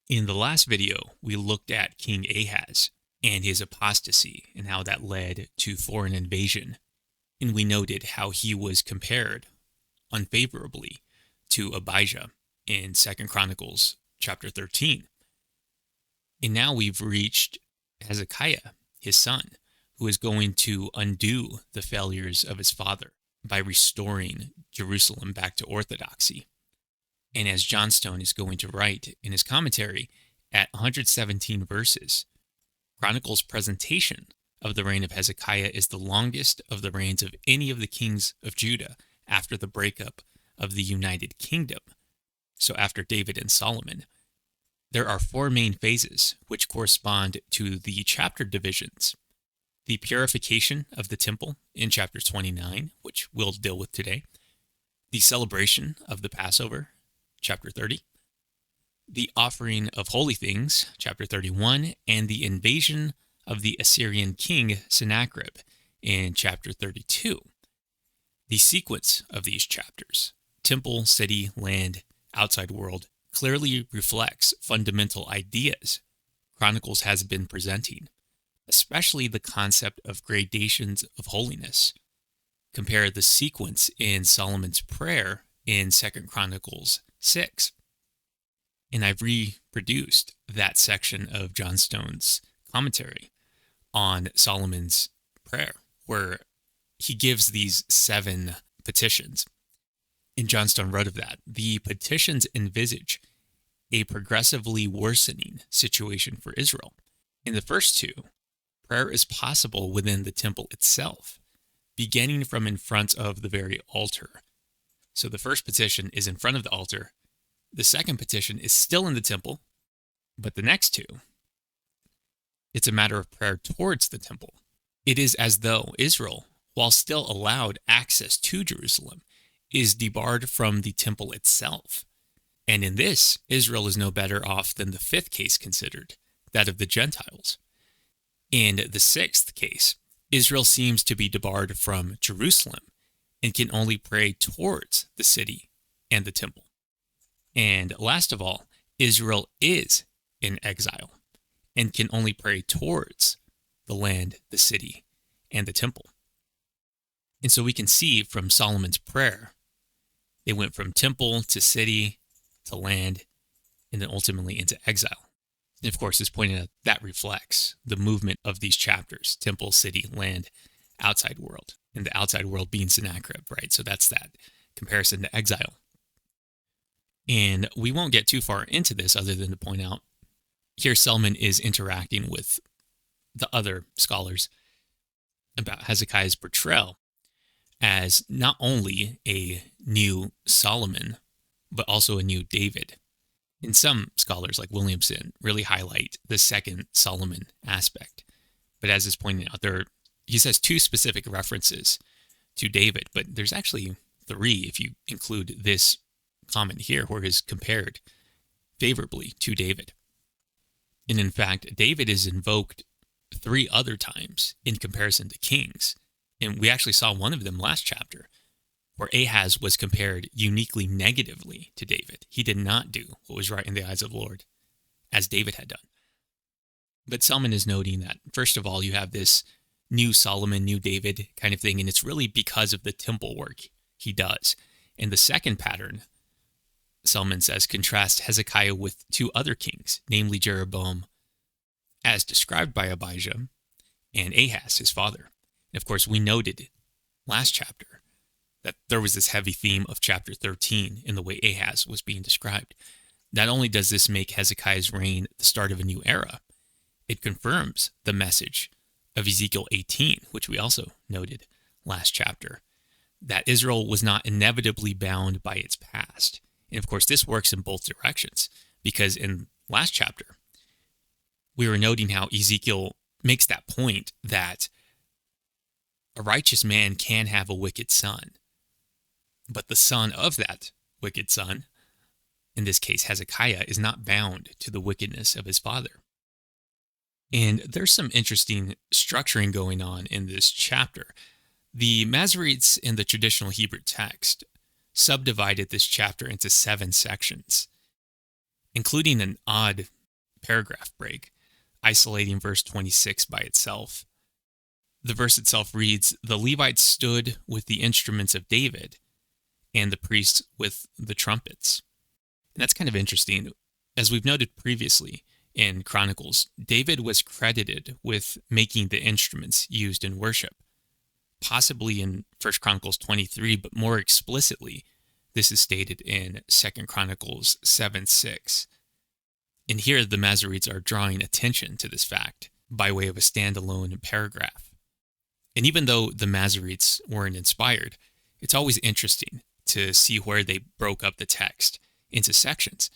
In the last video, we looked at King Ahaz and his apostasy and how that led to foreign invasion. And we noted how he was compared unfavorably to Abijah in 2 Chronicles chapter 13. And now we've reached Hezekiah, his son, who is going to undo the failures of his father by restoring Jerusalem back to orthodoxy. And as Johnstone is going to write in his commentary, at 117 verses, Chronicles' presentation of the reign of Hezekiah is the longest of the reigns of any of the kings of Judah after the breakup of the United Kingdom, so after David and Solomon. There are four main phases which correspond to the chapter divisions. The purification of the temple in chapter 29, which we'll deal with today. The celebration of the Passover, chapter 30. The offering of holy things, chapter 31, and the invasion of the Assyrian king Sennacherib in chapter 32. The sequence of these chapters, temple, city, land, outside world, clearly reflects fundamental ideas Chronicles has been presenting, especially the concept of gradations of holiness. Compare the sequence in Solomon's prayer in 2 Chronicles 6. And I've reproduced that section of Johnstone's commentary on Solomon's prayer, where he gives these 7 petitions. And Johnstone wrote of that, the petitions envisage a progressively worsening situation for Israel. In the first 2, prayer is possible within the temple itself, beginning from in front of the very altar. So the first petition is in front of the altar. The second petition is still in the temple, but the next 2, it's a matter of prayer towards the temple. It is as though Israel, while still allowed access to Jerusalem, is debarred from the temple itself. And in this, Israel is no better off than the 5th case considered, that of the Gentiles. In the 6th case, Israel seems to be debarred from Jerusalem and can only pray towards the city and the temple. And last of all, Israel is in exile and can only pray towards the land, the city, and the temple. And so we can see from Solomon's prayer, they went from temple to city to land and then ultimately into exile. And of course, as pointed out, that reflects the movement of these chapters, temple, city, land, outside world, and the outside world being Sennacherib, right? So that's that comparison to exile. And we won't get too far into this other than to point out, here Solomon is interacting with the other scholars about Hezekiah's portrayal as not only a new Solomon, but also a new David. And some scholars, like Williamson, really highlight the second Solomon aspect. But as is pointed out, he says 2 specific references to David, but there's actually 3 if you include this comment here, where is compared favorably to David. And in fact, David is invoked 3 other times in comparison to kings. And we actually saw one of them last chapter, where Ahaz was compared uniquely negatively to David. He did not do what was right in the eyes of the Lord, as David had done. But Solomon is noting that, first of all, you have this new Solomon, new David kind of thing, and it's really because of the temple work he does. And the second pattern, Solomon says, contrast Hezekiah with 2 other kings, namely Jeroboam, as described by Abijah, and Ahaz, his father. And of course, we noted last chapter that there was this heavy theme of chapter 13 in the way Ahaz was being described. Not only does this make Hezekiah's reign the start of a new era, it confirms the message of Ezekiel 18, which we also noted last chapter, that Israel was not inevitably bound by its past. And of course, this works in both directions, because in last chapter, we were noting how Ezekiel makes that point that a righteous man can have a wicked son, but the son of that wicked son, in this case Hezekiah, is not bound to the wickedness of his father. And there's some interesting structuring going on in this chapter. The Masoretes in the traditional Hebrew text subdivided this chapter into 7 sections. including an odd paragraph break, isolating verse 26 by itself. The verse itself reads, "The Levites stood with the instruments of David, and the priests with the trumpets." And that's kind of interesting. As we've noted previously in Chronicles, David was credited with making the instruments used in worship, possibly in 1 Chronicles 23, but more explicitly, this is stated in 2 Chronicles 7:6. And here the Masoretes are drawing attention to this fact by way of a standalone paragraph. And even though the Masoretes weren't inspired, it's always interesting to see where they broke up the text into sections.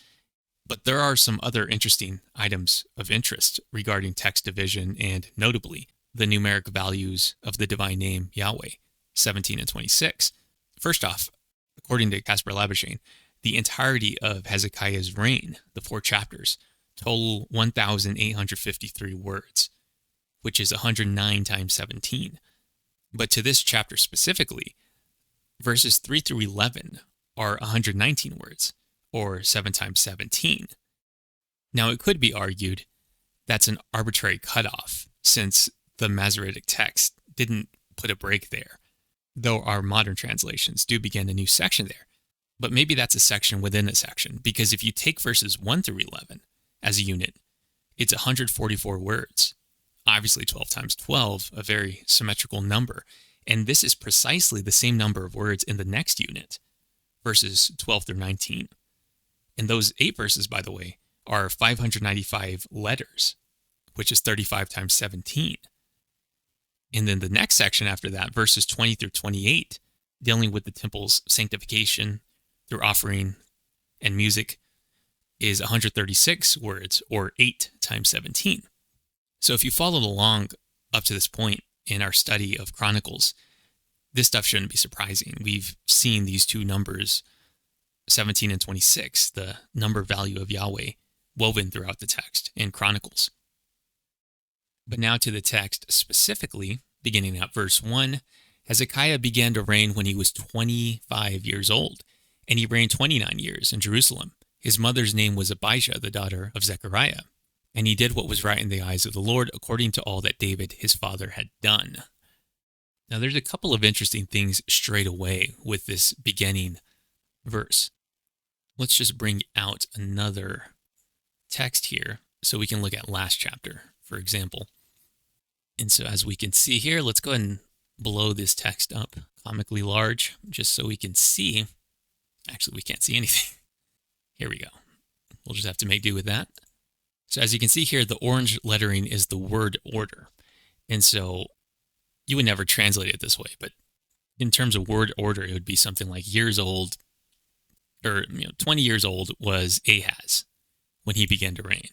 But there are some other interesting items of interest regarding text division, and notably the numeric values of the divine name Yahweh, 17 and 26. First off, according to Caspar Labuschagne, the entirety of Hezekiah's reign, the 4 chapters, total 1,853 words, which is 109 times 17. But to this chapter specifically, verses 3 through 11 are 119 words, or 7 times 17. Now, it could be argued that's an arbitrary cutoff, since the Masoretic text didn't put a break there, though our modern translations do begin a new section there. But maybe that's a section within a section, because if you take verses 1 through 11 as a unit, it's 144 words. Obviously 12 times 12, a very symmetrical number. And this is precisely the same number of words in the next unit, verses 12 through 19. And those 8 verses, by the way, are 595 letters, which is 35 times 17. And then the next section after that, verses 20 through 28, dealing with the temple's sanctification through offering and music, is 136 words, or 8 times 17. So if you followed along up to this point in our study of Chronicles, this stuff shouldn't be surprising. We've seen these two numbers, 17 and 26, the number value of Yahweh, woven throughout the text in Chronicles. But now to the text specifically, beginning at verse 1, Hezekiah began to reign when he was 25 years old, and he reigned 29 years in Jerusalem. His mother's name was Abijah, the daughter of Zechariah. And he did what was right in the eyes of the Lord, according to all that David his father had done. Now there's a couple of interesting things straight away with this beginning verse. Let's just bring out another text here so we can look at last chapter, for example. And so as we can see here, let's go ahead and blow this text up comically large, just so we can see. Actually, we can't see anything. Here we go. We'll just have to make do with that. So as you can see here, the orange lettering is the word order. And so you would never translate it this way, but in terms of word order, it would be something like years old, or 20 years old was Ahaz when he began to reign.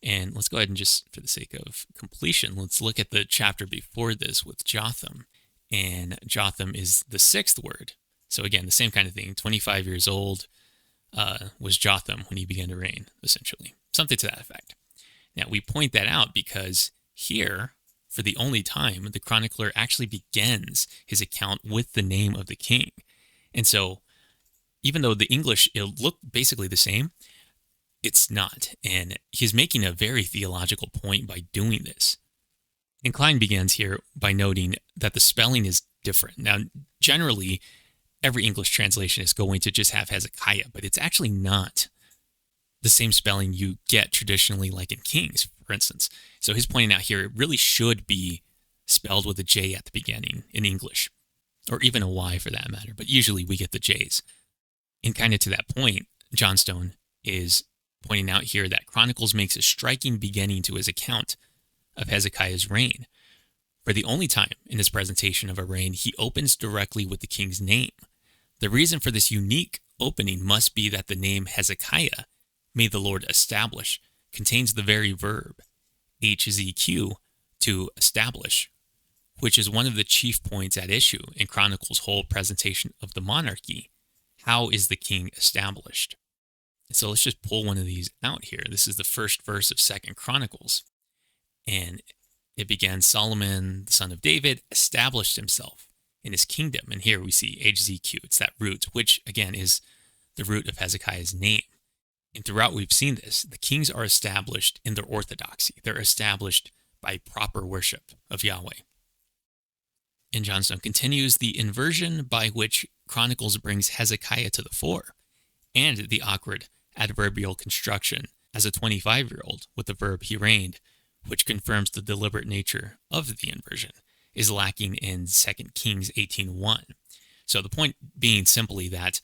And let's go ahead and just, for the sake of completion, let's look at the chapter before this with Jotham. And Jotham is the 6th word. So again, the same kind of thing. 25 years old was Jotham when he began to reign, essentially. Something to that effect. Now, we point that out because here, for the only time, the chronicler actually begins his account with the name of the king. And so, even though the English, it'll look basically the same, it's not. And he's making a very theological point by doing this. And Klein begins here by noting that the spelling is different. Now, generally, every English translation is going to just have Hezekiah, but it's actually not the same spelling you get traditionally, like in Kings, for instance. So he's pointing out here, it really should be spelled with a J at the beginning in English, or even a Y for that matter, but usually we get the J's. And kind of to that point, Johnstone is pointing out here that Chronicles makes a striking beginning to his account of Hezekiah's reign. For the only time in his presentation of a reign, he opens directly with the king's name. The reason for this unique opening must be that the name Hezekiah, may the Lord establish, contains the very verb, HZQ, to establish, which is one of the chief points at issue in Chronicles' whole presentation of the monarchy. How is the king established? So let's just pull one of these out here. This is the first verse of 2 Chronicles. And it began, Solomon, the son of David, established himself in his kingdom. And here we see HZQ. It's that root, which again is the root of Hezekiah's name. And throughout we've seen this, the kings are established in their orthodoxy. They're established by proper worship of Yahweh. And Johnstone continues, the inversion by which Chronicles brings Hezekiah to the fore, and the awkward adverbial construction as a 25-year-old with the verb he reigned, which confirms the deliberate nature of the inversion, is lacking in 2 Kings 18:1. So the point being simply that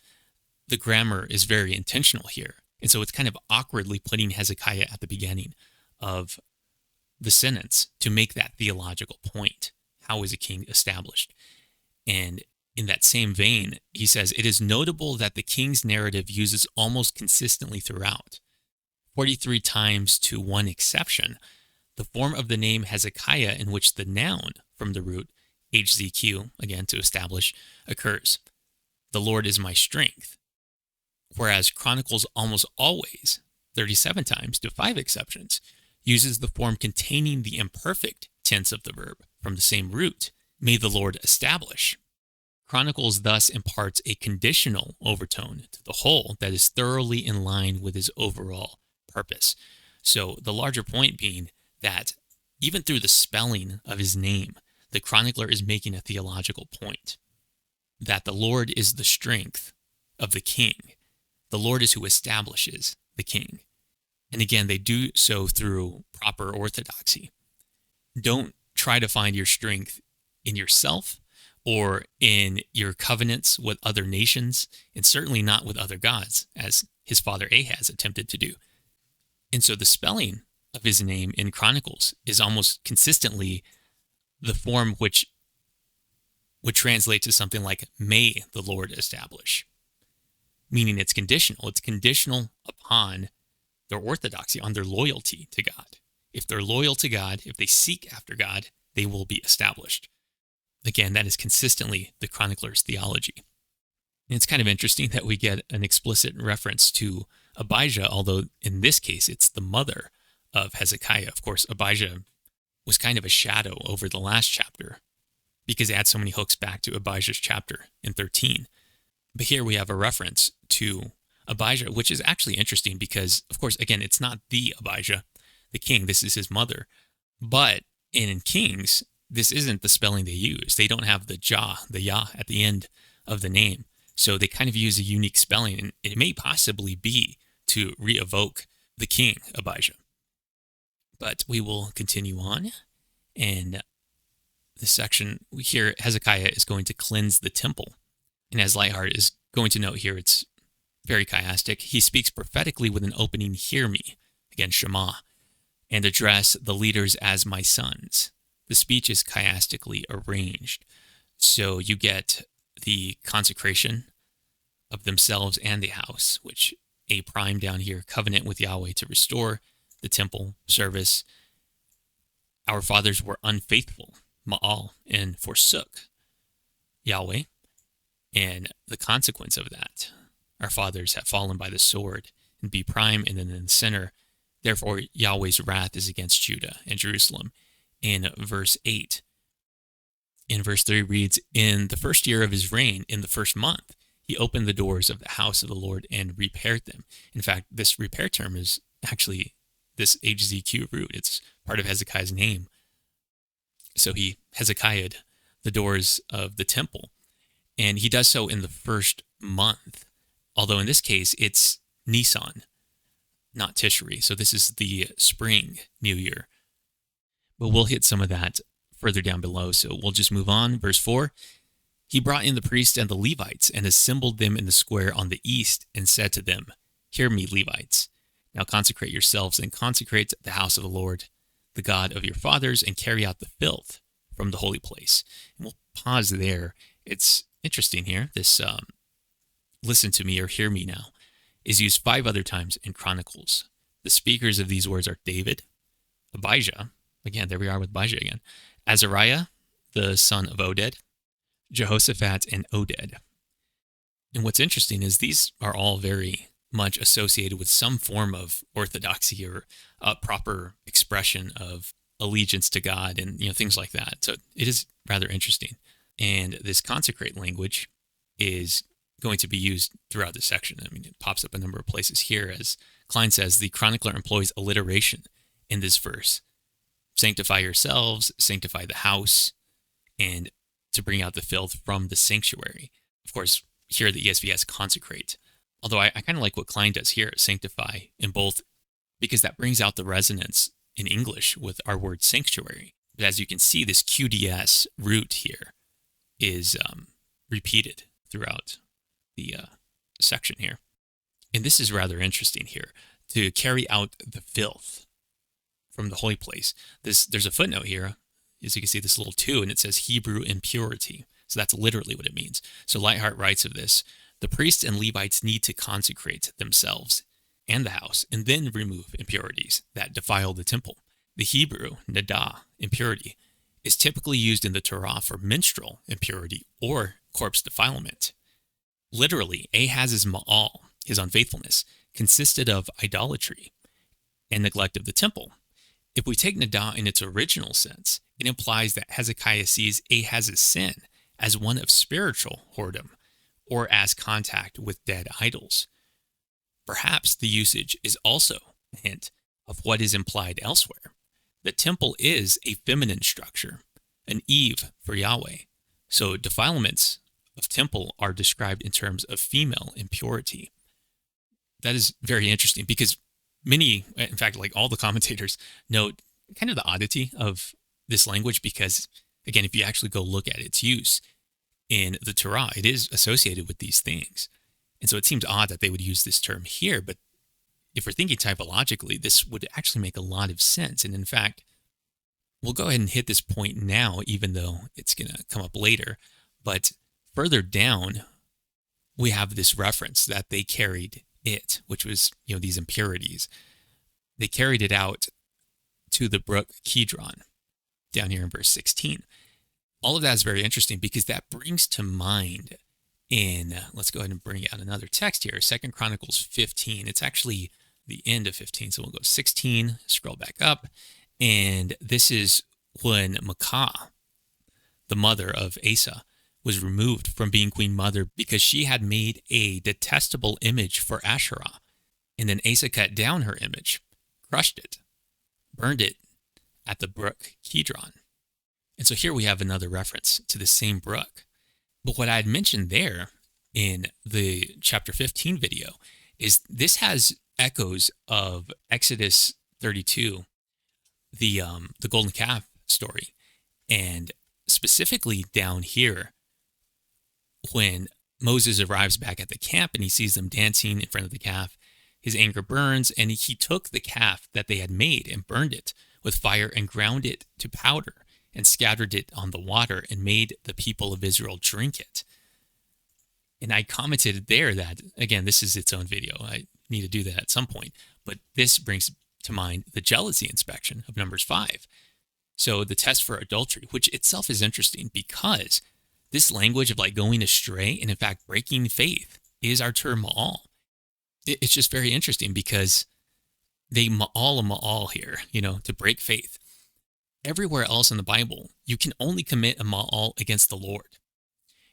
the grammar is very intentional here. And so it's kind of awkwardly putting Hezekiah at the beginning of the sentence to make that theological point. How is a king established? And in that same vein, he says, it is notable that the king's narrative uses almost consistently throughout, 43 times to one exception, the form of the name Hezekiah in which the noun from the root HZQ, again to establish, occurs. The Lord is my strength. Whereas Chronicles almost always, 37 times to 5 exceptions, uses the form containing the imperfect tense of the verb from the same root, may the Lord establish. Chronicles thus imparts a conditional overtone to the whole that is thoroughly in line with his overall purpose. So the larger point being that even through the spelling of his name, the chronicler is making a theological point, that the Lord is the strength of the king. The Lord is who establishes the king. And again, they do so through proper orthodoxy. Don't try to find your strength in yourself or in your covenants with other nations, and certainly not with other gods, as his father Ahaz attempted to do. And so the spelling of his name in Chronicles is almost consistently the form which would translate to something like, may the Lord establish, meaning it's conditional. It's conditional upon their orthodoxy, on their loyalty to God. If they're loyal to God, if they seek after God, they will be established. Again, that is consistently the chronicler's theology. And it's kind of interesting that we get an explicit reference to Abijah, although in this case, it's the mother of Hezekiah. Of course, Abijah was kind of a shadow over the last chapter because it had so many hooks back to Abijah's chapter in 13. But here we have a reference to Abijah, which is actually interesting because, of course, again, it's not the Abijah, the king. This is his mother. But in Kings, this isn't the spelling they use. They don't have the yah at the end of the name. So they kind of use a unique spelling, and it may possibly be to re-evoke the king, Abijah. But we will continue on. And this section, here Hezekiah is going to cleanse the temple. And as Lightheart is going to note here, it's very chiastic. He speaks prophetically with an opening, hear me, again, Shema, and address the leaders as my sons. The speech is chiastically arranged. So you get the consecration of themselves and the house, which A prime down here, covenant with Yahweh to restore the temple service. Our fathers were unfaithful, Ma'al, and forsook Yahweh. And the consequence of that, our fathers have fallen by the sword. And B prime, and then in the center, therefore Yahweh's wrath is against Judah and Jerusalem. In verse 8. In verse 3 reads, in the first year of his reign, in the first month, he opened the doors of the house of the Lord and repaired them. In fact, this repair term is actually this HZQ root. It's part of Hezekiah's name. So he Hezekiah'd the doors of the temple. And he does so in the first month. Although in this case, it's Nisan, not Tishri. So this is the spring New Year. But we'll hit some of that further down below. So we'll just move on. Verse 4. He brought in the priests and the Levites and assembled them in the square on the east and said to them, hear me, Levites. Now consecrate yourselves and consecrate the house of the Lord, the God of your fathers, and carry out the filth from the holy place. And we'll pause there. It's interesting here. This listen to me or hear me now is used 5 other times in Chronicles. The speakers of these words are David, Abijah, again, there we are with Abijah again, Azariah, the son of Oded, Jehoshaphat, and Oded. And what's interesting is these are all very much associated with some form of orthodoxy or a proper expression of allegiance to God and things like that. So it is rather interesting. And this consecrate language is going to be used throughout the section. I mean, it pops up a number of places here. As Klein says, the chronicler employs alliteration in this verse. Sanctify yourselves, sanctify the house, and to bring out the filth from the sanctuary. Of course, here the ESV has consecrate. Although I kind of like what Klein does here, sanctify in both, because that brings out the resonance in English with our word sanctuary. But as you can see, this QDS root here is repeated throughout the section here. And this is rather interesting here, to carry out the filth from the holy place. There's a footnote here, as you can see, this little 2, and it says Hebrew impurity. So that's literally what it means. So Lightheart writes of this, the priests and Levites need to consecrate themselves and the house, and then remove impurities that defile the temple. The Hebrew, nadah, impurity, is typically used in the Torah for menstrual impurity or corpse defilement. Literally, Ahaz's ma'al, his unfaithfulness, consisted of idolatry and neglect of the temple. If we take nadah in its original sense, it implies that Hezekiah sees Ahaz's sin as one of spiritual whoredom or as contact with dead idols. Perhaps the usage is also a hint of what is implied elsewhere. The temple is a feminine structure, an Eve for Yahweh. So defilements of temple are described in terms of female impurity. That is very interesting because many, in fact, like all the commentators, note kind of the oddity of this language because, again, if you actually go look at its use in the Torah, it is associated with these things. And so it seems odd that they would use this term here, but if we're thinking typologically, this would actually make a lot of sense. And in fact, we'll go ahead and hit this point now, even though it's going to come up later. But further down, we have this reference that they carried it, which was, these impurities. They carried it out to the brook Kidron, down here in verse 16. All of that is very interesting because that brings to mind let's go ahead and bring out another text here, 2 Chronicles 15. It's actually the end of 15, so we'll go 16, scroll back up, and this is when Maacah, the mother of Asa, was removed from being queen mother because she had made a detestable image for Asherah. And then Asa cut down her image, crushed it, burned it at the brook Kidron. And so here we have another reference to the same brook. But what I had mentioned there in the chapter 15 video is this has echoes of Exodus 32, the golden calf story. And specifically down here, when Moses arrives back at the camp and he sees them dancing in front of the calf, his anger burns, and he took the calf that they had made and burned it with fire and ground it to powder and scattered it on the water and made the people of Israel drink it. And I commented there that, again, this is its own video. I need to do that at some point. But this brings to mind the jealousy inspection of Numbers 5. So the test for adultery, which itself is interesting because this language of like going astray and in fact breaking faith is our term ma'al. It's just very interesting because they ma'al a ma'al here, to break faith. Everywhere else in the Bible, you can only commit a ma'al against the Lord.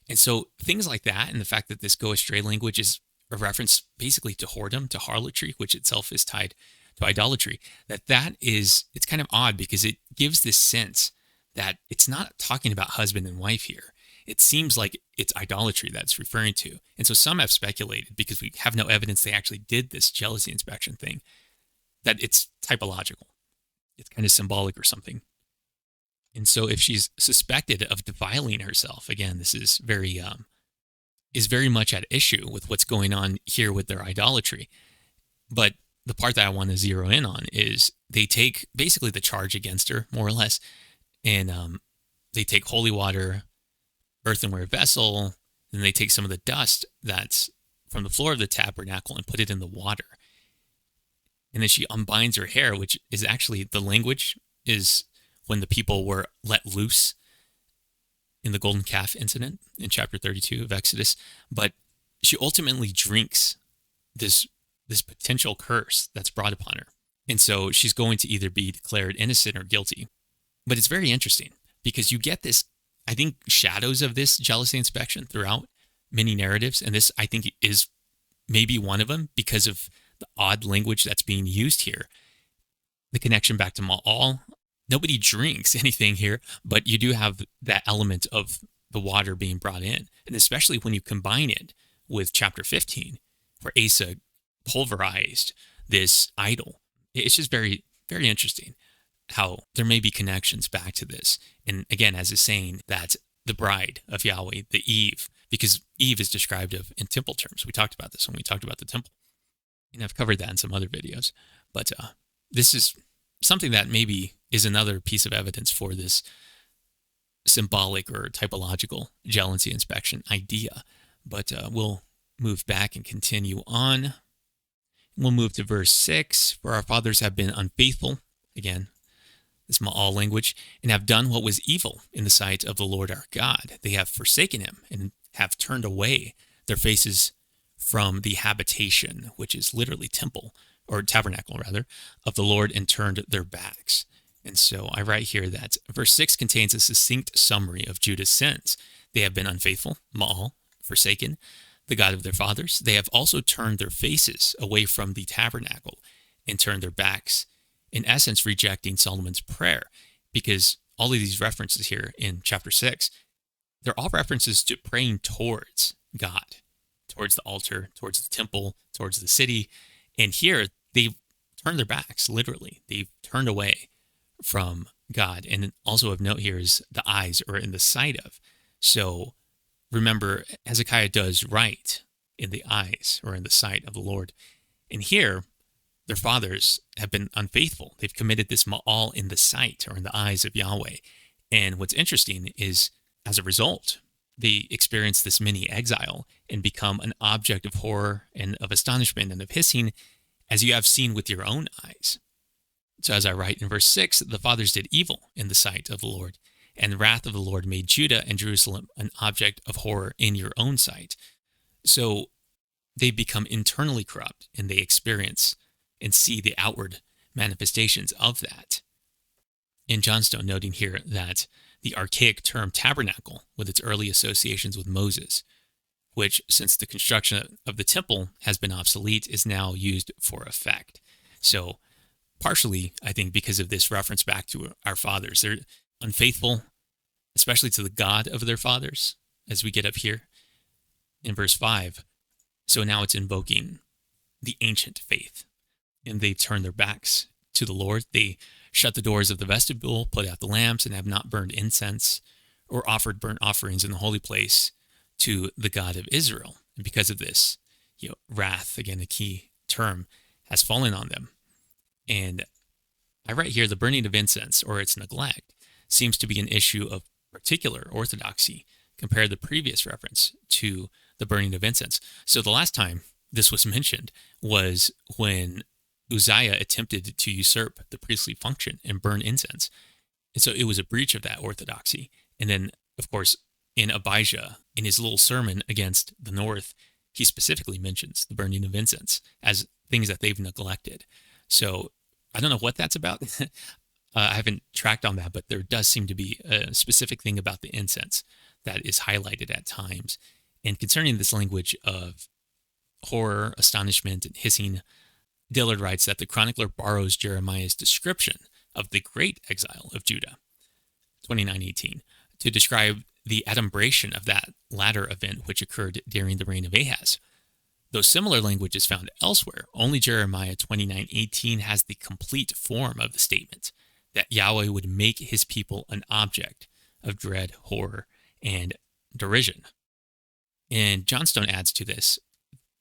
And so things like that, and the fact that this go astray language is a reference basically to whoredom, to harlotry, which itself is tied to idolatry, it's kind of odd because it gives this sense that it's not talking about husband and wife here. It seems like it's idolatry that's referring to. And so some have speculated, because we have no evidence they actually did this jealousy inspection thing, that it's typological. It's kind of symbolic or something. And so if she's suspected of defiling herself, again, this is very much at issue with what's going on here with their idolatry. But the part that I want to zero in on is they take basically the charge against her, more or less, and they take holy water, earthenware vessel, and they take some of the dust that's from the floor of the tabernacle and put it in the water. And then she unbinds her hair, which is actually, the language is when the people were let loose in the golden calf incident in chapter 32 of Exodus. But she ultimately drinks this potential curse that's brought upon her. And so she's going to either be declared innocent or guilty. But it's very interesting because you get this, I think, shadows of this jealousy inspection throughout many narratives, and this I think is maybe one of them because of the odd language that's being used here. The connection back to Ma'al. Nobody drinks anything here, but you do have that element of the water being brought in. And especially when you combine it with chapter 15, where Asa pulverized this idol. It's just very, very interesting how there may be connections back to this. And again, as is saying that the bride of Yahweh, the Eve, because Eve is described of in temple terms. We talked about this when we talked about the temple. And I've covered that in some other videos. But this is something that maybe is another piece of evidence for this symbolic or typological jealousy inspection idea. But we'll move back and continue on. We'll move to verse 6. For our fathers have been unfaithful, again, this Ma'al language, and have done what was evil in the sight of the Lord our God. They have forsaken him and have turned away their faces from the habitation, which is literally temple, or tabernacle rather, of the Lord, and turned their backs. And so I write here that verse 6 contains a succinct summary of Judah's sins. They have been unfaithful, Ma'al, forsaken the God of their fathers. They have also turned their faces away from the tabernacle and turned their backs, in essence rejecting Solomon's prayer, because all of these references here in chapter 6, they're all references to praying towards God, towards the altar, towards the temple, towards the city. And here they've turned their backs, literally. They've turned away from God. And also of note here is the eyes, or in the sight of. So remember, Hezekiah does right in the eyes, or in the sight of the Lord. And here, their fathers have been unfaithful. They've committed this Ma'al in the sight, or in the eyes of Yahweh. And what's interesting is, as a result, they experience this mini exile and become an object of horror and of astonishment and of hissing, as you have seen with your own eyes. So as I write in verse 6, the fathers did evil in the sight of the Lord, and the wrath of the Lord made Judah and Jerusalem an object of horror in your own sight. So they become internally corrupt, and they experience and see the outward manifestations of that. In Johnstone noting here that the archaic term tabernacle, with its early associations with Moses, which since the construction of the temple has been obsolete, is now used for effect. So partially, I think, because of this reference back to our fathers, they're unfaithful, especially to the God of their fathers, as we get up here in verse 5. So now it's invoking the ancient faith, and they've turned their backs to the Lord. They shut the doors of the vestibule, put out the lamps, and have not burned incense or offered burnt offerings in the holy place to the God of Israel. And because of this, wrath, again, a key term, has fallen on them. And I write here, the burning of incense, or its neglect, seems to be an issue of particular orthodoxy compared to the previous reference to the burning of incense. So the last time this was mentioned was when Uzziah attempted to usurp the priestly function and burn incense. And so it was a breach of that orthodoxy. And then, of course, in Abijah, in his little sermon against the north, he specifically mentions the burning of incense as things that they've neglected. So I don't know what that's about. I haven't tracked on that, but there does seem to be a specific thing about the incense that is highlighted at times. And concerning this language of horror, astonishment, and hissing, Dillard writes that the chronicler borrows Jeremiah's description of the great exile of Judah, 29:18, to describe the adumbration of that latter event which occurred during the reign of Ahaz. Though similar language is found elsewhere, only Jeremiah 29:18 has the complete form of the statement that Yahweh would make his people an object of dread, horror, and derision. And Johnstone adds to this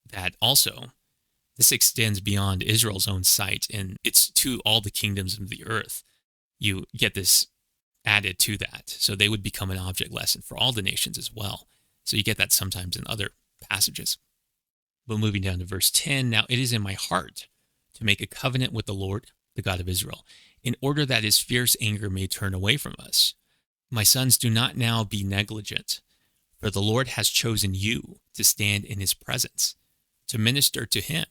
that also this extends beyond Israel's own sight, and it's to all the kingdoms of the earth. You get this added to that. So they would become an object lesson for all the nations as well. So you get that sometimes in other passages. But moving down to verse 10, now it is in my heart to make a covenant with the Lord, the God of Israel, in order that his fierce anger may turn away from us. My sons, do not now be negligent, for the Lord has chosen you to stand in his presence, to minister to him,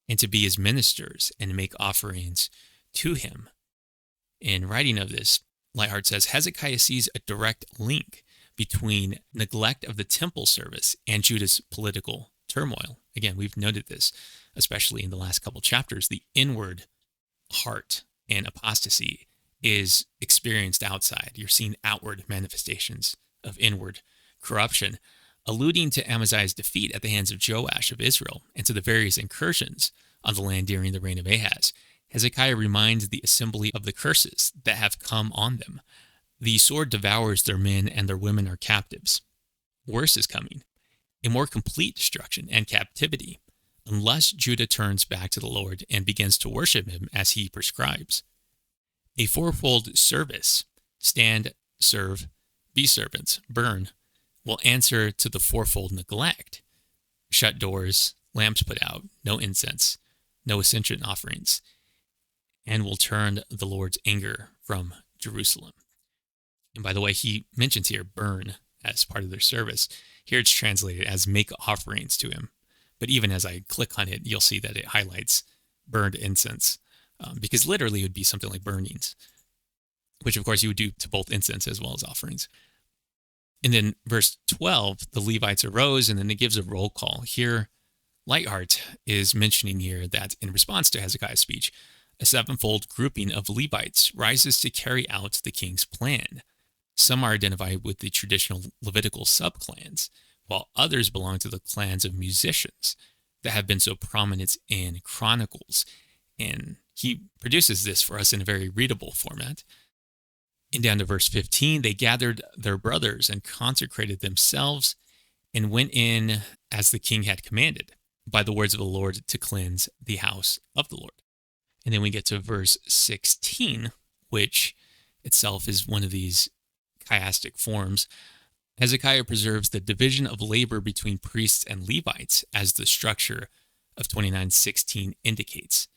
and to be his ministers and make offerings to him. In writing of this, Lightheart says, Hezekiah sees a direct link between neglect of the temple service and Judah's political turmoil. Again, we've noted this, especially in the last couple chapters. The inward heart and apostasy is experienced outside. You're seeing outward manifestations of inward corruption, alluding to Amaziah's defeat at the hands of Joash of Israel and to the various incursions on the land during the reign of Ahaz. Hezekiah reminds the assembly of the curses that have come on them. The sword devours their men, and their women are captives. Worse is coming, a more complete destruction and captivity, unless Judah turns back to the Lord and begins to worship him as he prescribes. A fourfold service, stand, serve, be servants, burn, will answer to the fourfold neglect. Shut doors, lamps put out, no incense, no ascension offerings, and will turn the Lord's anger from Jerusalem. And by the way, he mentions here burn as part of their service. Here it's translated as make offerings to him. But even as I click on it, you'll see that it highlights burned incense, because literally it would be something like burnings, which of course you would do to both incense as well as offerings. And then verse 12, the Levites arose, and then it gives a roll call. Here, Lightheart is mentioning here that in response to Hezekiah's speech, a sevenfold grouping of Levites rises to carry out the king's plan. Some are identified with the traditional Levitical subclans, while others belong to the clans of musicians that have been so prominent in Chronicles. And he produces this for us in a very readable format. And down to verse 15, they gathered their brothers and consecrated themselves and went in as the king had commanded by the words of the Lord to cleanse the house of the Lord. And then we get to verse 16, which itself is one of these chiastic forms. Hezekiah preserves the division of labor between priests and Levites as the structure of 29:16 indicates.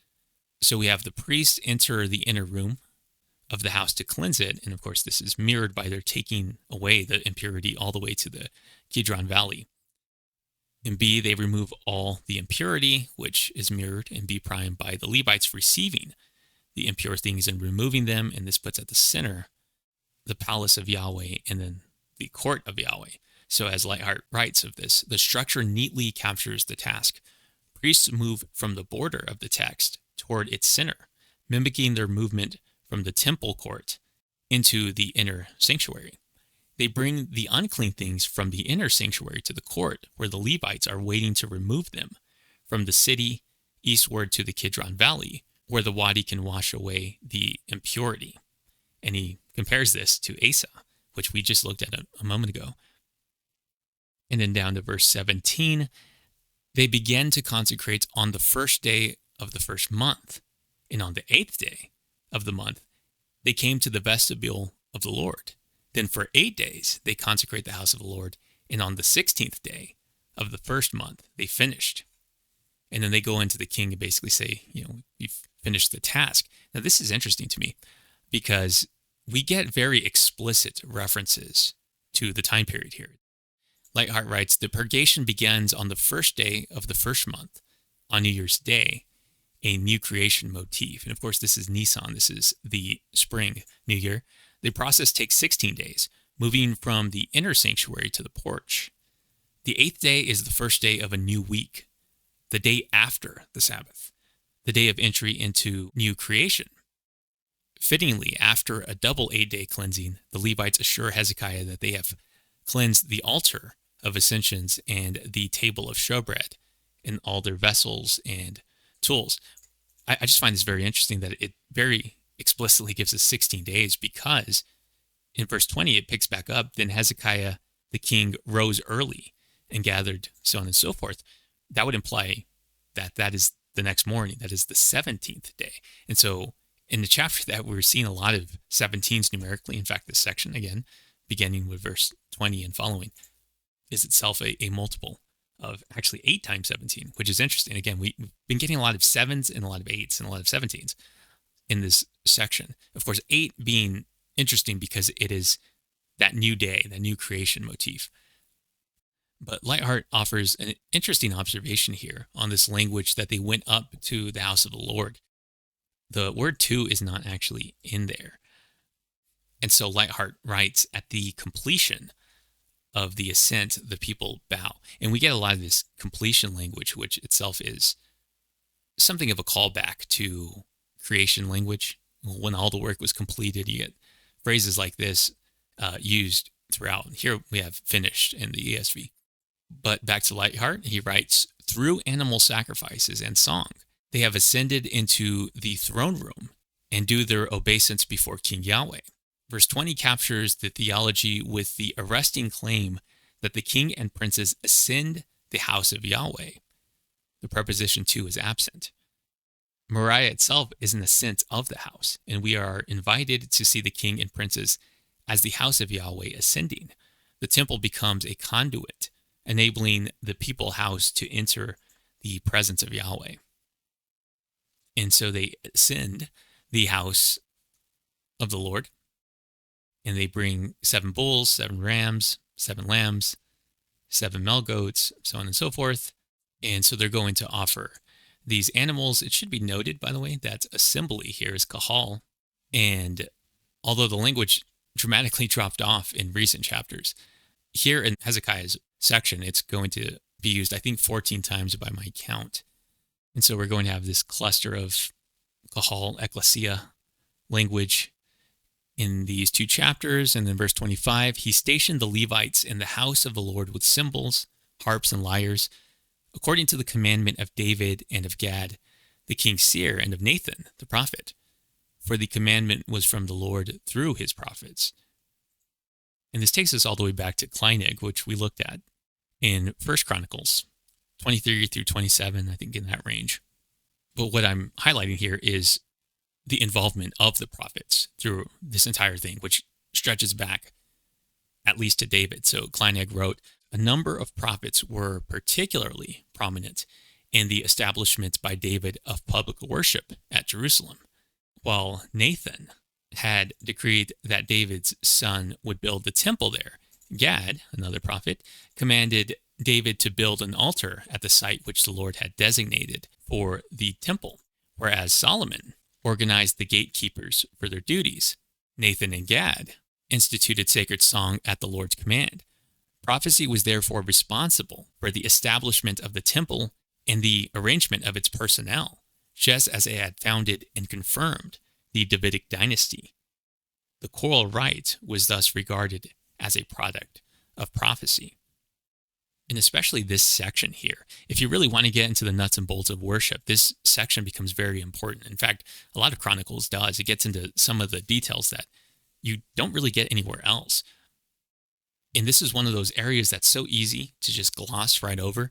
So we have the priests enter the inner room of the house to cleanse it. And of course, this is mirrored by their taking away the impurity all the way to the Kidron Valley. In B, they remove all the impurity, which is mirrored in B prime by the Levites receiving the impure things and removing them. And this puts at the center the palace of Yahweh and then the court of Yahweh. So as Lightheart writes of this, the structure neatly captures the task. Priests move from the border of the text toward its center, mimicking their movement from the temple court into the inner sanctuary. They bring the unclean things from the inner sanctuary to the court, where the Levites are waiting to remove them from the city eastward to the Kidron Valley, where the wadi can wash away the impurity. And he compares this to Asa, which we just looked at a moment ago. And then down to verse 17, they began to consecrate on the first day of the first month, and on the 8th day of the month, they came to the vestibule of the Lord. Then for 8 days, they consecrate the house of the Lord, and on the 16th day of the first month, they finished. And then they go into the king and basically say, you've finished the task. Now, this is interesting to me because we get very explicit references to the time period here. Lightheart writes, the purgation begins on the first day of the first month, on New Year's Day, a new creation motif. And of course, this is Nisan. This is the spring, New Year. The process takes 16 days, moving from the inner sanctuary to the porch. The 8th day is the first day of a new week, the day after the Sabbath, the day of entry into new creation. Fittingly, after a double 8-day cleansing, the Levites assure Hezekiah that they have cleansed the altar of ascensions and the table of showbread and all their vessels and tools. I just find this very interesting that it very explicitly gives us 16 days because in verse 20 it picks back up. Then Hezekiah the king rose early and gathered, so on and so forth. That would imply that that is the next morning. That is the 17th day. And so in the chapter that we're seeing a lot of 17s numerically. In fact, this section, again, beginning with verse 20 and following, is itself a multiple of actually 8 times 17, which is interesting. Again, we've been getting a lot of 7s and a lot of 8s and a lot of 17s in this section. Of course, 8 being interesting because it is that new day, that new creation motif. But Lightheart offers an interesting observation here on this language that they went up to the house of the Lord. The word to is not actually in there. And so Lightheart writes, at the completion of the ascent, the people bow. And we get a lot of this completion language, which itself is something of a callback to creation language. When all the work was completed, you get phrases like this used throughout. Here we have finished in the ESV. But back to Lightheart, he writes, through animal sacrifices and song, they have ascended into the throne room and do their obeisance before King Yahweh. Verse 20 captures the theology with the arresting claim that the king and princes ascend the house of Yahweh. The preposition to is absent. Moriah itself is an ascent of the house, and we are invited to see the king and princes as the house of Yahweh ascending. The temple becomes a conduit, enabling the people house to enter the presence of Yahweh. And so they ascend the house of the Lord, and they bring 7 bulls, 7 rams, 7 lambs, 7 male goats, so on and so forth. And so they're going to offer these animals. It should be noted, by the way, that assembly here is kahal. And although the language dramatically dropped off in recent chapters, here in Hezekiah's section, it's going to be used, I think, 14 times by my count. And so we're going to have this cluster of kahal, ecclesia language in these 2 chapters. And then verse 25, he stationed the Levites in the house of the Lord with cymbals, harps, and lyres, according to the commandment of David and of Gad, the king's seer, and of Nathan, the prophet. For the commandment was from the Lord through his prophets. And this takes us all the way back to Kleinig, which we looked at in 1 Chronicles 23 through 27, I think in that range. But what I'm highlighting here is the involvement of the prophets through this entire thing, which stretches back at least to David. So Kleinig wrote, a number of prophets were particularly prominent in the establishment by David of public worship at Jerusalem, while Nathan had decreed that David's son would build the temple there. Gad, another prophet, commanded David to build an altar at the site which the Lord had designated for the temple, whereas Solomon organized the gatekeepers for their duties. Nathan and Gad instituted sacred song at the Lord's command. Prophecy was therefore responsible for the establishment of the temple and the arrangement of its personnel, just as it had founded and confirmed the Davidic dynasty. The choral rite was thus regarded as a product of prophecy. And especially this section here, if you really want to get into the nuts and bolts of worship, this section becomes very important. In fact, a lot of Chronicles does. It gets into some of the details that you don't really get anywhere else. And this is one of those areas that's so easy to just gloss right over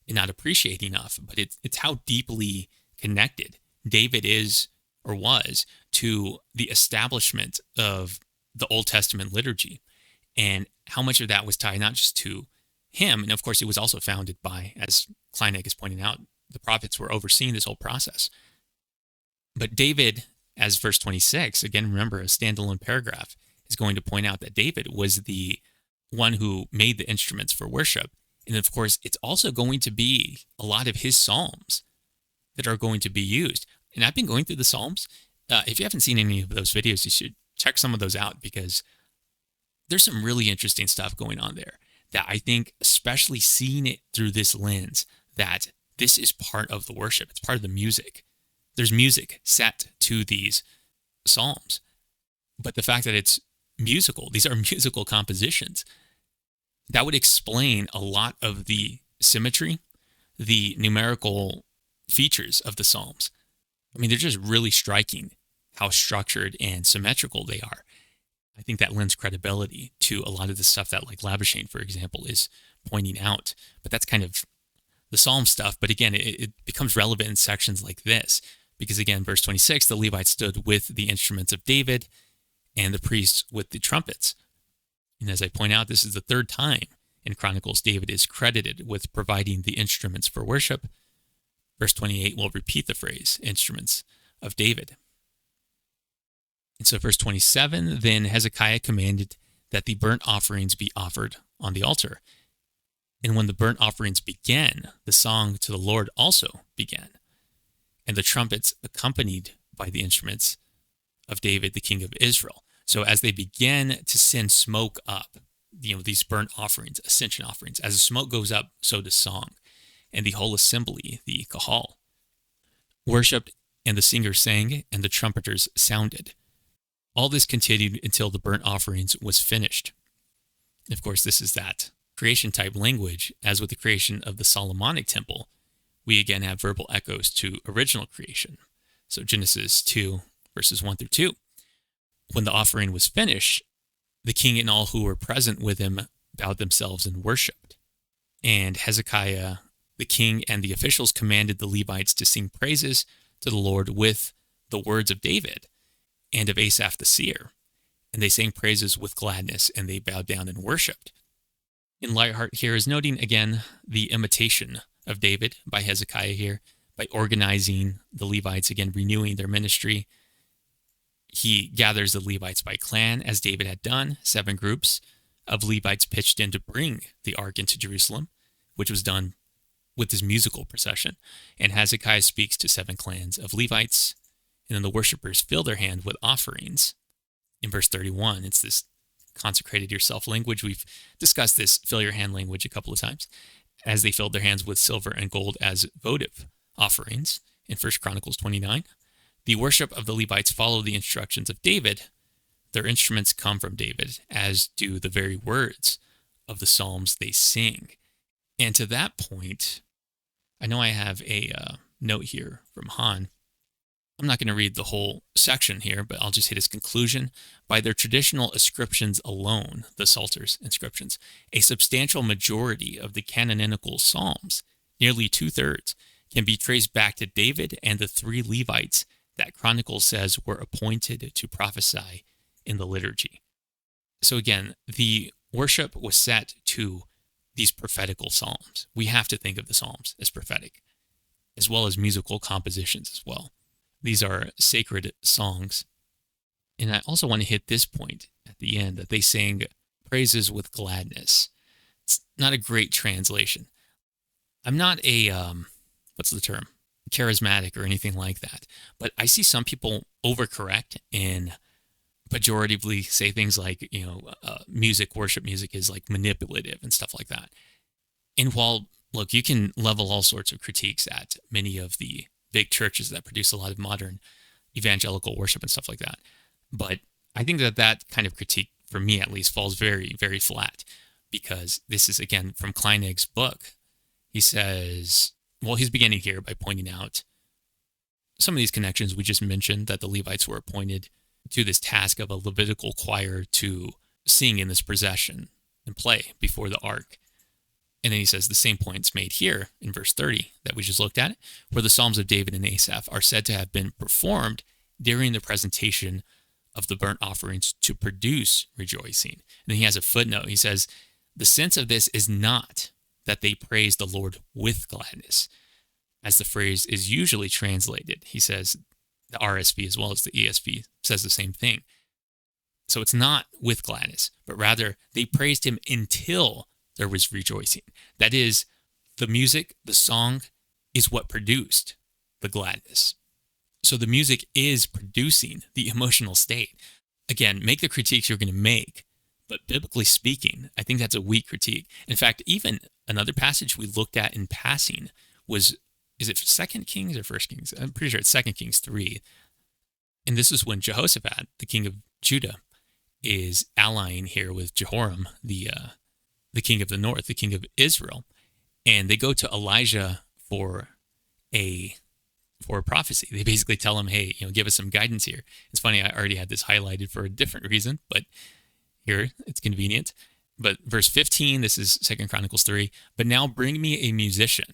and not appreciate enough. But it's how deeply connected David is or was to the establishment of the Old Testament liturgy, and how much of that was tied not just to him, and of course it was also founded by, as Kleinig is pointing out, the prophets were overseeing this whole process. But David, as verse 26, again, remember, a standalone paragraph, is going to point out that David was the one who made the instruments for worship. And of course, it's also going to be a lot of his psalms that are going to be used. And I've been going through the Psalms. If you haven't seen any of those videos, you should check some of those out, because there's some really interesting stuff going on there that I think, especially seeing it through this lens, that this is part of the worship. It's part of the music. There's music set to these Psalms. But the fact that it's musical, these are musical compositions, that would explain a lot of the symmetry, the numerical features of the Psalms. I mean, they're just really striking how structured and symmetrical they are. I think that lends credibility to a lot of the stuff that, like, Labuschagne, for example, is pointing out. But that's kind of the Psalm stuff. But again, it becomes relevant in sections like this, because again, verse 26, the Levites stood with the instruments of David and the priests with the trumpets. And as I point out, this is the 3rd time in Chronicles David is credited with providing the instruments for worship. Verse 28 will repeat the phrase, instruments of David. And so verse 27, then Hezekiah commanded that the burnt offerings be offered on the altar. And when the burnt offerings began, the song to the Lord also began, and the trumpets accompanied by the instruments of David, the king of Israel. So as they began to send smoke up, these burnt offerings, ascension offerings. As the smoke goes up, so does song. And the whole assembly, the kahal, worshipped, and the singers sang, and the trumpeters sounded. All this continued until the burnt offerings was finished. Of course, this is that creation type language. As with the creation of the Solomonic temple, we again have verbal echoes to original creation. So Genesis 2, verses 1 through 2. When the offering was finished, the king and all who were present with him bowed themselves and worshipped. And Hezekiah, the king, and the officials commanded the Levites to sing praises to the Lord with the words of David and of Asaph the seer. And they sang praises with gladness, and they bowed down and worshipped. And Lightheart here is noting again the imitation of David by Hezekiah here, by organizing the Levites, again renewing their ministry. He gathers the Levites by clan, as David had done. 7 groups of Levites pitched in to bring the ark into Jerusalem, which was done with this musical procession. And Hezekiah speaks to 7 clans of Levites, and then the worshipers fill their hand with offerings. In verse 31, it's this consecrated yourself language. We've discussed this fill your hand language a couple of times, as they filled their hands with silver and gold as votive offerings in 1 Chronicles 29. The worship of the Levites follow the instructions of David. Their instruments come from David, as do the very words of the psalms they sing. And to that point, I know I have a note here from Han. I'm not going to read the whole section here, but I'll just hit its conclusion. By their traditional ascriptions alone, the Psalters inscriptions, a substantial majority of the canonical psalms, nearly 2/3, can be traced back to David and the 3 Levites that Chronicles says were appointed to prophesy in the liturgy. So again, the worship was set to these prophetical psalms. We have to think of the psalms as prophetic, as well as musical compositions as well. These are sacred songs. And I also want to hit this point at the end, that they sang praises with gladness. It's not a great translation. I'm not a, what's the term? Charismatic or anything like that. But I see some people overcorrect and pejoratively say things like, worship music is like manipulative and stuff like that. And while, look, you can level all sorts of critiques at many of the big churches that produce a lot of modern evangelical worship and stuff like that. But I think that kind of critique, for me at least, falls very, very flat, because this is, again, from Kleinig's book. He says, well, he's beginning here by pointing out some of these connections we just mentioned, that the Levites were appointed to this task of a Levitical choir to sing in this procession and play before the ark. And then he says the same point's made here in verse 30 that we just looked at, where the Psalms of David and Asaph are said to have been performed during the presentation of the burnt offerings to produce rejoicing. And then he has a footnote. He says, the sense of this is not that they praise the Lord with gladness, as the phrase is usually translated. He says the RSV as well as the ESV says the same thing. So it's not with gladness, but rather they praised him until there was rejoicing. That is, the music, the song, is what produced the gladness. So the music is producing the emotional state. Again, make the critiques you're going to make, but biblically speaking, I think that's a weak critique. In fact, even another passage we looked at in passing was, is it 2 Kings or 1 Kings? I'm pretty sure it's 2 Kings 3. And this is when Jehoshaphat, the king of Judah, is allying here with Jehoram, the king of the north, the king of Israel. And they go to Elijah for a prophecy. They basically tell him, hey, give us some guidance here. It's funny, I already had this highlighted for a different reason, but here it's convenient. But verse 15, this is 2 Chronicles 3. But now bring me a musician.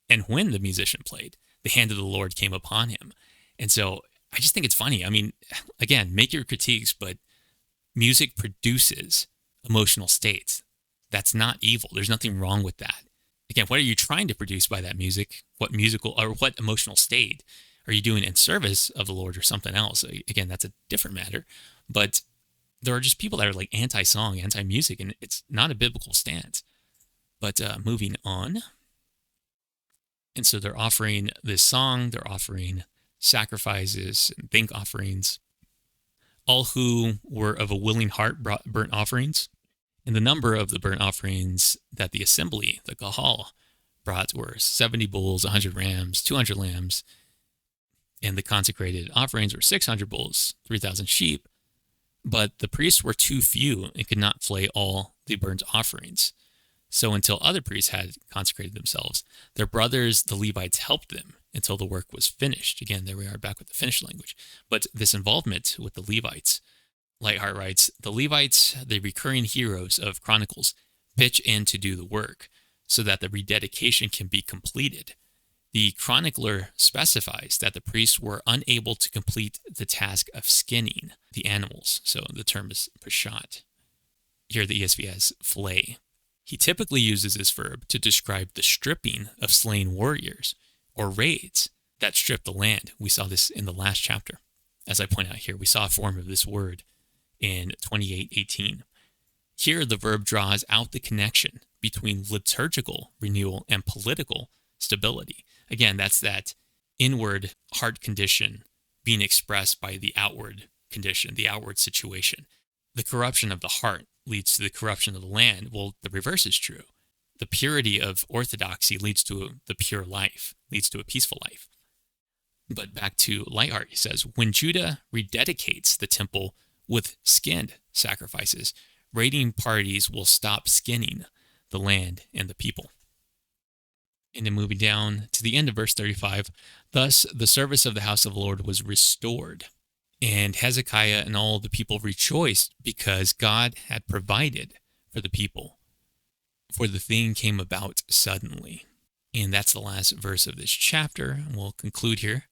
And when the musician played, the hand of the Lord came upon him. And so I just think it's funny. I mean, again, make your critiques, but music produces emotional states. That's not evil. There's nothing wrong with that. Again, what are you trying to produce by that music? What musical or what emotional state are you doing in service of the Lord or something else? Again, that's a different matter. But there are just people that are like anti-song, anti-music, and it's not a biblical stance. But moving on. And so they're offering this song, they're offering sacrifices and thank offerings. All who were of a willing heart brought burnt offerings. And the number of the burnt offerings that the assembly, the Gahal, brought were 70 bulls, 100 rams, 200 lambs, and the consecrated offerings were 600 bulls, 3,000 sheep. But the priests were too few and could not flay all the burnt offerings. So until other priests had consecrated themselves, their brothers, the Levites, helped them until the work was finished. Again, there we are back with the finished language. But this involvement with the Levites, Lightheart writes, the Levites, the recurring heroes of Chronicles, pitch in to do the work so that the rededication can be completed. The chronicler specifies that the priests were unable to complete the task of skinning the animals. So the term is pashat. Here the ESV has flay. He typically uses this verb to describe the stripping of slain warriors or raids that strip the land. We saw this in the last chapter. As I point out here, we saw a form of this word in 28:18. Here the verb draws out the connection between liturgical renewal and political stability. Again, that's that inward heart condition being expressed by the outward condition, the outward situation. The corruption of the heart leads to the corruption of the land. Well, the reverse is true. The purity of orthodoxy leads to the pure life, leads to a peaceful life. But back to Lightheart, he says, when Judah rededicates the temple with skinned sacrifices, raiding parties will stop skinning the land and the people. And then moving down to the end of verse 35, thus the service of the house of the Lord was restored. And Hezekiah and all the people rejoiced because God had provided for the people. For the thing came about suddenly. And that's the last verse of this chapter. And we'll conclude here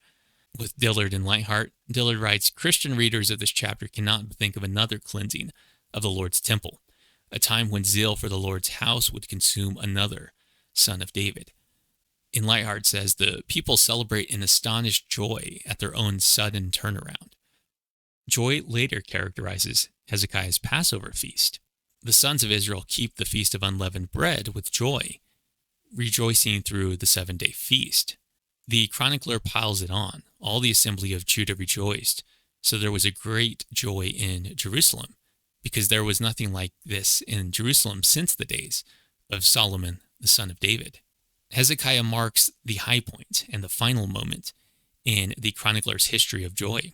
with Dillard and Lightheart. Dillard writes, Christian readers of this chapter cannot think of another cleansing of the Lord's temple, a time when zeal for the Lord's house would consume another son of David. And Lightheart says, the people celebrate in astonished joy at their own sudden turnaround. Joy later characterizes Hezekiah's Passover feast. The sons of Israel keep the feast of unleavened bread with joy, rejoicing through the 7-day feast. The chronicler piles it on. All the assembly of Judah rejoiced, so there was a great joy in Jerusalem, because there was nothing like this in Jerusalem since the days of Solomon, the son of David. Hezekiah marks the high point and the final moment in the chronicler's history of joy.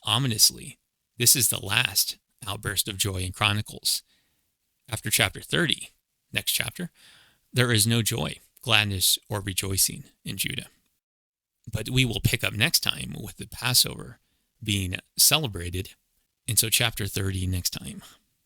Ominously, this is the last outburst of joy in Chronicles. After chapter 30, next chapter, there is no joy, gladness, or rejoicing in Judah. But we will pick up next time with the Passover being celebrated. And so chapter 30 next time.